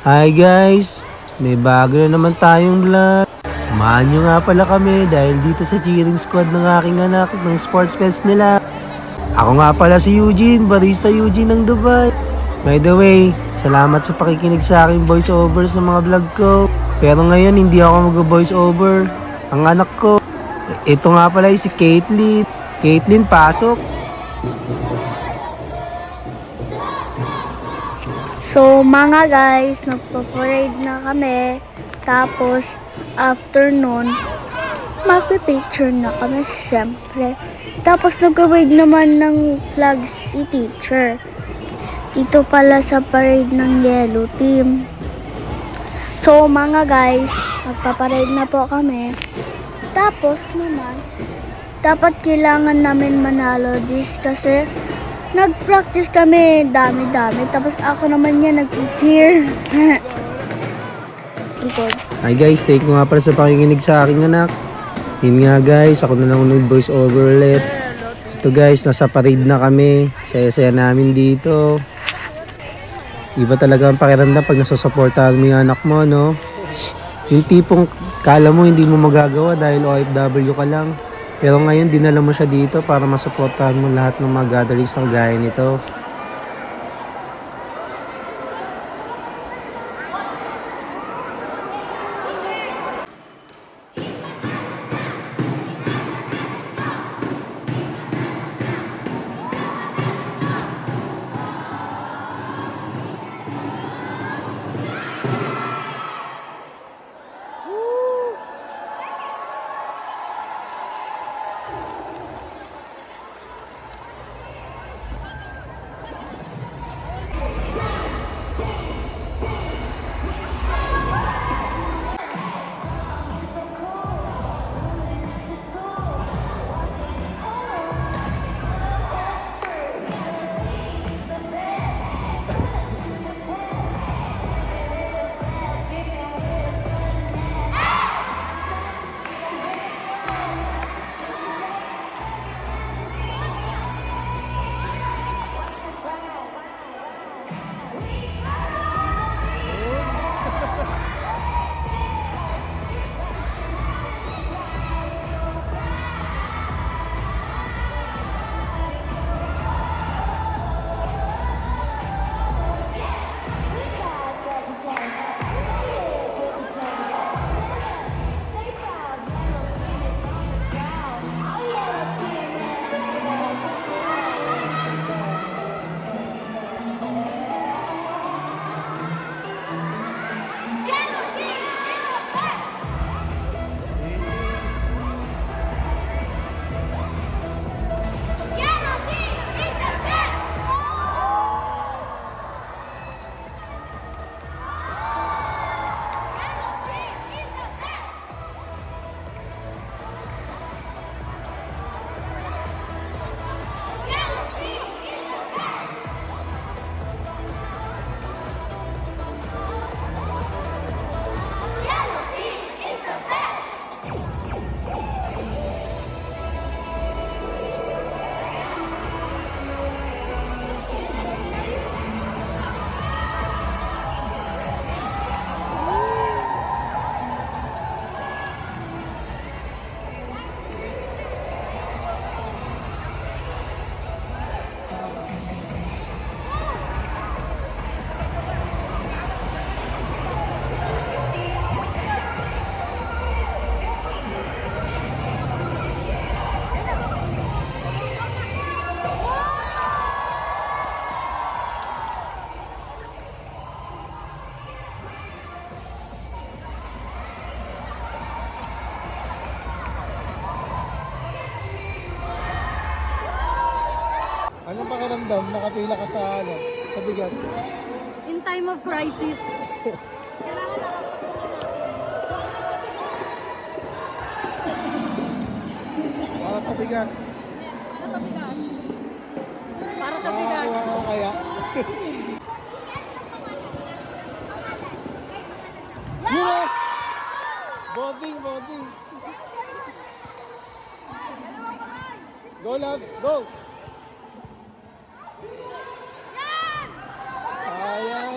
Hi guys! May bago na naman tayong vlog. Samahan nyo nga pala kami dahil dito sa cheering squad ng aking anak ng sports fest nila. Ako nga pala si Eugene, barista Eugene ng Dubai. By the way, salamat sa pakikinig sa aking voice over sa mga vlog ko. Pero ngayon hindi ako mag-voice over. Ang anak ko, ito nga pala si Caitlyn. Caitlyn, pasok! So mga guys, nagpa-parade na kami. Tapos afternoon, magpipicture na kami syempre. Tapos nag-wave naman ng flag si teacher. Dito pala sa parade ng yellow team. So mga guys, magpa-parade na po kami. Tapos naman, dapat kailangan namin manalo this kasi nag-practice kami, dami-dami. Tapos ako naman yan, nag-cheer. Hi guys, thank you nga pala sa pakikinig sa aking anak. Yun nga guys, ako na lang nag-voice over ulit. Ito guys, nasa parade na kami. Saya-saya namin dito. Iba talaga ang pakiramdam pag nasusuportahan mo yung anak mo, no? Yung tipong kala mo hindi mo magagawa dahil OFW ka lang. Pero ngayon, dinala mo siya dito para masuportahan mo lahat ng mga gatherings ng gaya nito. Anong pakiramdam? Nakapila ka sa bigas? In time of crisis. Para sa bigas. Para sa bigas. Para sa bigas. Makakuha ka kaya? Yeah! Bonding, bonding. Go, love, go! Sayang.